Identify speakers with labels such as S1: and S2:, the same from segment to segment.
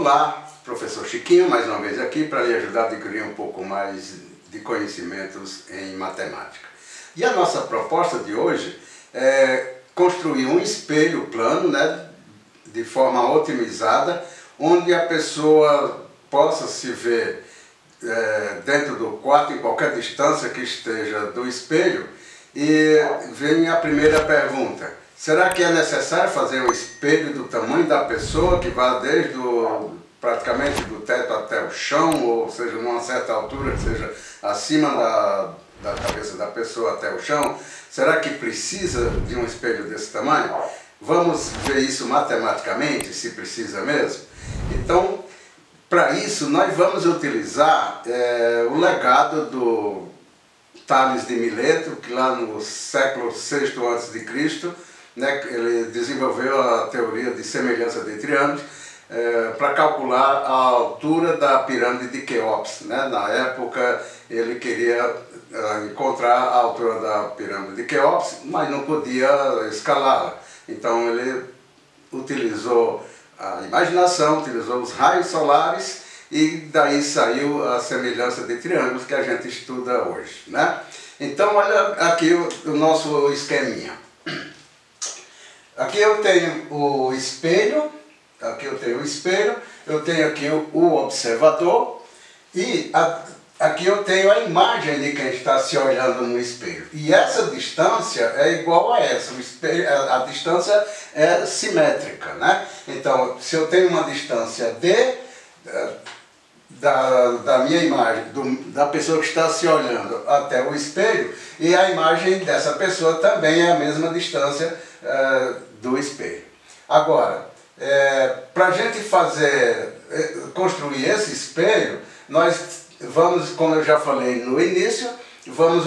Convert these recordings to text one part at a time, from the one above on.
S1: Olá, professor Chiquinho, mais uma vez aqui para lhe ajudar a adquirir um pouco mais de conhecimentos em matemática. E a nossa proposta de hoje é construir um espelho plano, né, de forma otimizada, onde a pessoa possa se ver dentro do quarto, em qualquer distância que esteja do espelho. E vem a primeira pergunta: será que é necessário fazer um espelho do tamanho da pessoa, que vá desde praticamente do teto até o chão, ou seja, numa certa altura, que seja acima da cabeça da pessoa até o chão? Será que precisa de um espelho desse tamanho? Vamos ver isso matematicamente, se precisa mesmo? Então, para isso, nós vamos utilizar o legado do Tales de Mileto, que lá no século VI a.C., né, ele desenvolveu a teoria de semelhança de triângulos para calcular a altura da pirâmide de Quéops. Né? Na época ele queria encontrar a altura da pirâmide de Quéops, mas não podia escalá-la. Então ele utilizou a imaginação, utilizou os raios solares, e daí saiu a semelhança de triângulos que a gente estuda hoje. Né? Então olha aqui o nosso esqueminha. Aqui eu tenho o espelho, eu tenho aqui o observador, e aqui eu tenho a imagem de quem está se olhando no espelho. E essa distância é igual a essa, a distância é simétrica. Né? Então, se eu tenho uma distância D da minha imagem, da pessoa que está se olhando até o espelho, e a imagem dessa pessoa também é a mesma distância do espelho. Agora, para a gente construir esse espelho, nós vamos, como eu já falei no início, vamos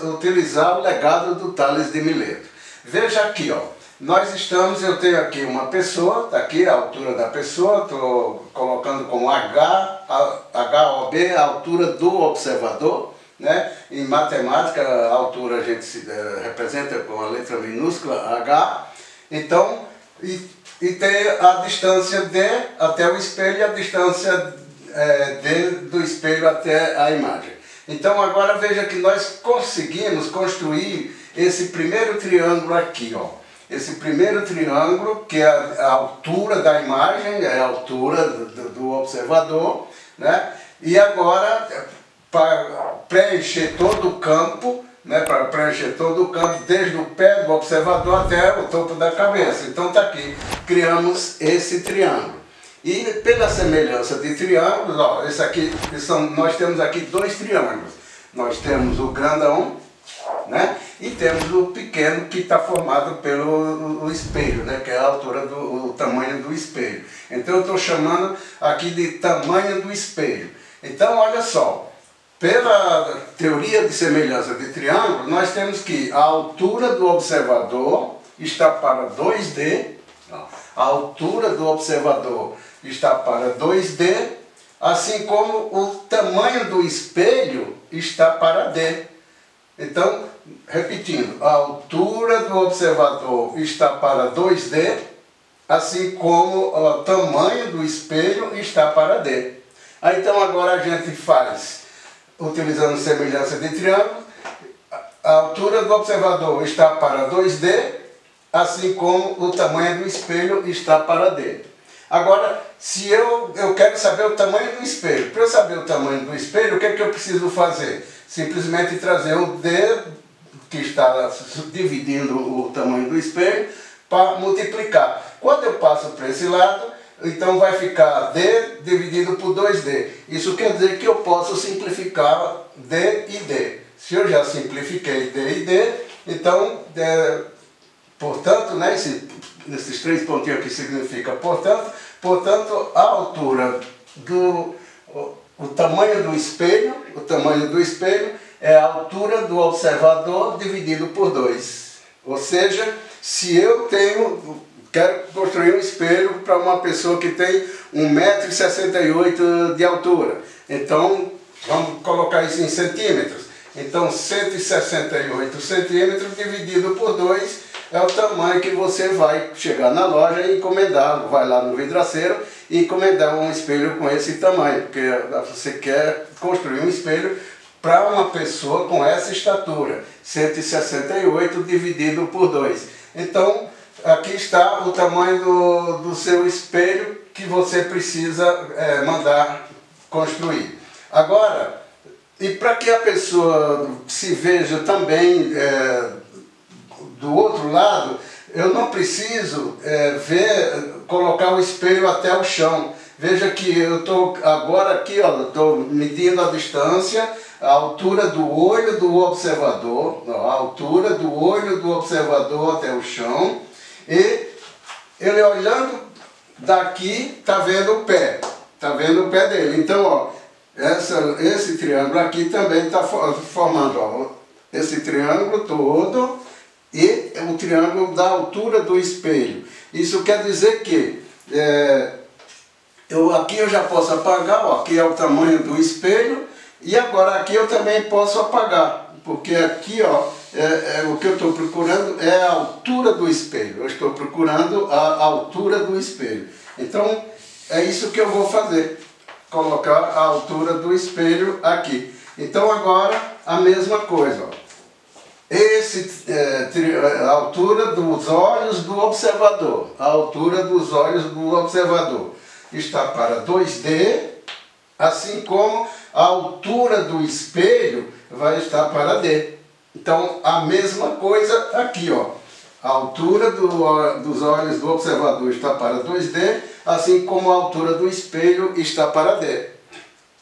S1: utilizar o legado do Tales de Mileto. Veja aqui, ó, eu tenho aqui uma pessoa, está aqui a altura da pessoa, estou colocando como HOB, a altura do observador. Né? Em matemática, a altura a gente representa com a letra minúscula H. Então, e tem a distância D até o espelho e a distância D do espelho até a imagem. Então agora veja que nós conseguimos construir esse primeiro triângulo aqui, ó. Esse primeiro triângulo, que é a altura da imagem, é a altura do observador, né? E agora, para preencher todo o campo, né, desde o pé do observador até o topo da cabeça. Então está aqui, criamos esse triângulo. E pela semelhança de triângulos, ó, nós temos aqui dois triângulos. Nós temos o grandão, né, e temos o pequeno, que está formado pelo espelho, né, que é a altura o tamanho do espelho. Então eu estou chamando aqui de tamanho do espelho. Então olha só, pela teoria de semelhança de triângulo, nós temos que a altura do observador está para 2D, a altura do observador está para 2D, assim como o tamanho do espelho está para D. Então, repetindo, a altura do observador está para 2D, assim como o tamanho do espelho está para D. Aí, então agora a gente faz, utilizando semelhança de triângulo, a altura do observador está para 2D, assim como o tamanho do espelho está para D. Agora, se eu quero saber o tamanho do espelho, para eu saber o tamanho do espelho, o que é que eu preciso fazer? Simplesmente trazer o D, que está dividindo o tamanho do espelho, para multiplicar. Quando eu passo para esse lado, então vai ficar D dividido por 2D. Isso quer dizer que eu posso simplificar D e D. Se eu já simplifiquei D e D, então, portanto, né, esses três pontinhos aqui significa portanto, a altura o tamanho do espelho é a altura do observador dividido por 2. Ou seja, se eu quero construir um espelho para uma pessoa que tem 1,68 m de altura. Então, vamos colocar isso em centímetros. Então, 168 centímetros dividido por 2 é o tamanho que você vai chegar na loja e encomendar. Vai lá no vidraceiro encomendar um espelho com esse tamanho, porque você quer construir um espelho para uma pessoa com essa estatura, 168 dividido por 2. Então, aqui está o tamanho do seu espelho que você precisa mandar construir. Agora, e para que a pessoa se veja também do outro lado, eu não preciso colocar o espelho até o chão. Veja que eu estou agora aqui, estou medindo a distância, a altura do olho do observador, a altura do olho do observador até o chão, e ele olhando daqui está vendo o pé, dele. Então, ó, esse triângulo aqui também está formando, ó, esse triângulo todo e o triângulo da altura do espelho. Isso quer dizer que aqui eu já posso apagar, ó, aqui é o tamanho do espelho, e agora aqui eu também posso apagar, porque aqui, ó, o que eu estou procurando é a altura do espelho. Eu estou procurando a altura do espelho. Então, é isso que eu vou fazer. Colocar a altura do espelho aqui. Então, agora, a mesma coisa, ó. A altura dos olhos do observador. A altura dos olhos do observador está para 2D, assim como a altura do espelho vai estar para D. Então, a mesma coisa aqui, ó. A altura dos olhos do observador está para 2D, assim como a altura do espelho está para D.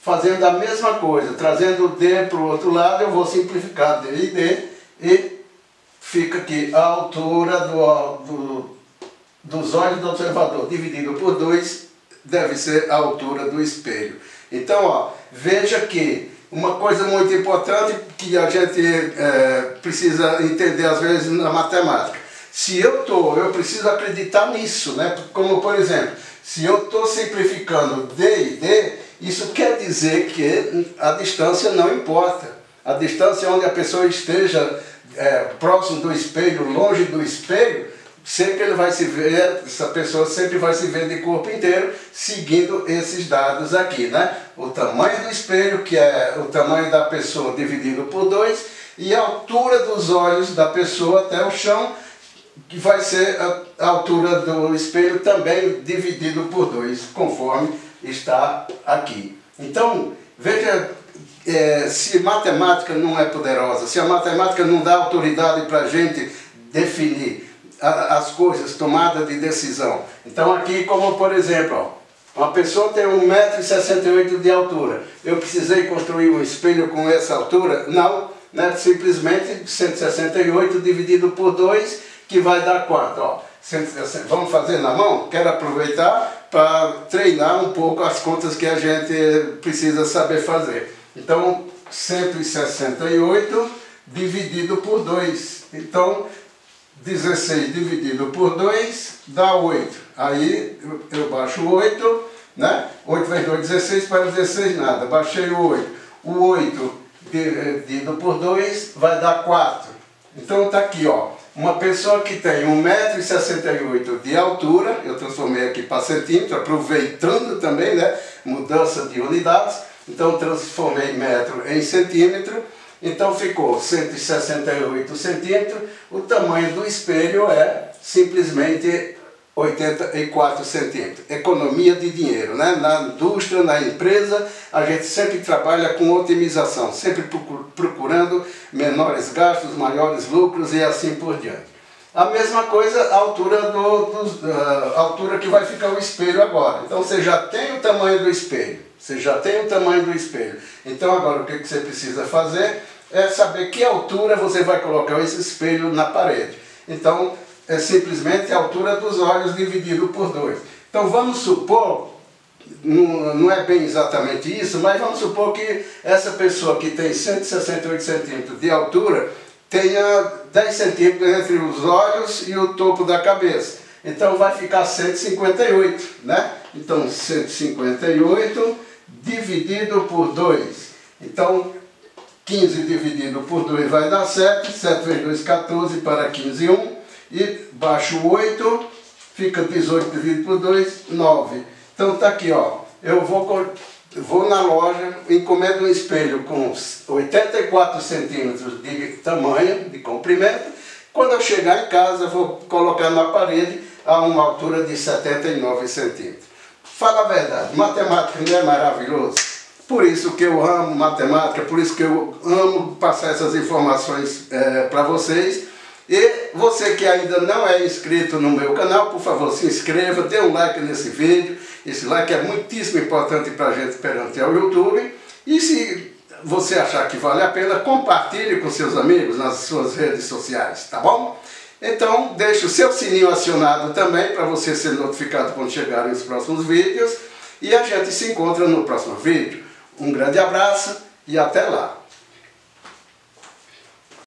S1: Fazendo a mesma coisa, trazendo o D para o outro lado, eu vou simplificar D e D, e fica aqui a altura dos olhos do observador dividido por 2 deve ser a altura do espelho. Então, ó, veja que uma coisa muito importante que a gente precisa entender às vezes na matemática. Se eu preciso acreditar nisso, né? Como por exemplo, se eu estou simplificando D e D, isso quer dizer que a distância não importa. A distância onde a pessoa esteja próximo do espelho, longe do espelho, sempre ele vai se ver, essa pessoa sempre vai se ver de corpo inteiro, seguindo esses dados aqui, né? O tamanho do espelho, que é o tamanho da pessoa dividido por 2, e a altura dos olhos da pessoa até o chão, que vai ser a altura do espelho também dividido por 2, conforme está aqui. Então, veja, se matemática não é poderosa, se a matemática não dá autoridade para a gente definir as coisas, tomada de decisão. Então aqui, como por exemplo, ó, uma pessoa tem 1,68 m de altura. Eu precisei construir um espelho com essa altura? Não, né? Simplesmente 168 dividido por 2, que vai dar quanto? Ó, 160. Vamos fazer na mão? Quero aproveitar para treinar um pouco as contas que a gente precisa saber fazer. Então, 168 dividido por 2. Então, 16 dividido por 2 dá 8. Aí eu baixo o 8, né? 8 vezes 2, 16, para 16 nada. Baixei o 8. O 8 dividido por 2 vai dar 4. Então está aqui, ó. Uma pessoa que tem 1,68 m de altura, eu transformei aqui para centímetro, aproveitando também, né? Mudança de unidades. Então transformei metro em centímetro. Então ficou 168 centímetros, o tamanho do espelho é simplesmente 84 centímetros. Economia de dinheiro, né? Na indústria, na empresa, a gente sempre trabalha com otimização, sempre procurando menores gastos, maiores lucros e assim por diante. A mesma coisa, a altura, a altura que vai ficar o espelho agora. Então você já tem o tamanho do espelho. Então agora o que você precisa fazer é saber que altura você vai colocar esse espelho na parede. Então é simplesmente a altura dos olhos dividido por 2. Então vamos supor, não é bem exatamente isso, mas vamos supor que essa pessoa que tem 168 centímetros de altura tenha 10 centímetros entre os olhos e o topo da cabeça. Então vai ficar 158, né? Então 158 dividido por 2. Então 15 dividido por 2 vai dar 7. 7 vezes 2, 14, para 15, 1. E baixo o 8, fica 18 dividido por 2, 9. Então tá aqui, ó. Eu vou na loja, encomendo um espelho com 84 centímetros de tamanho, de comprimento. Quando eu chegar em casa, eu vou colocar na parede a uma altura de 79 centímetros. Fala a verdade, matemática não é maravilhoso? Por isso que eu amo matemática, por isso que eu amo passar essas informações para vocês. E você que ainda não é inscrito no meu canal, por favor, se inscreva, dê um like nesse vídeo. Esse like é muitíssimo importante para a gente perante ao YouTube. E se você achar que vale a pena, compartilhe com seus amigos nas suas redes sociais, tá bom? Então, deixe o seu sininho acionado também para você ser notificado quando chegarem os próximos vídeos. E a gente se encontra no próximo vídeo. Um grande abraço e até lá!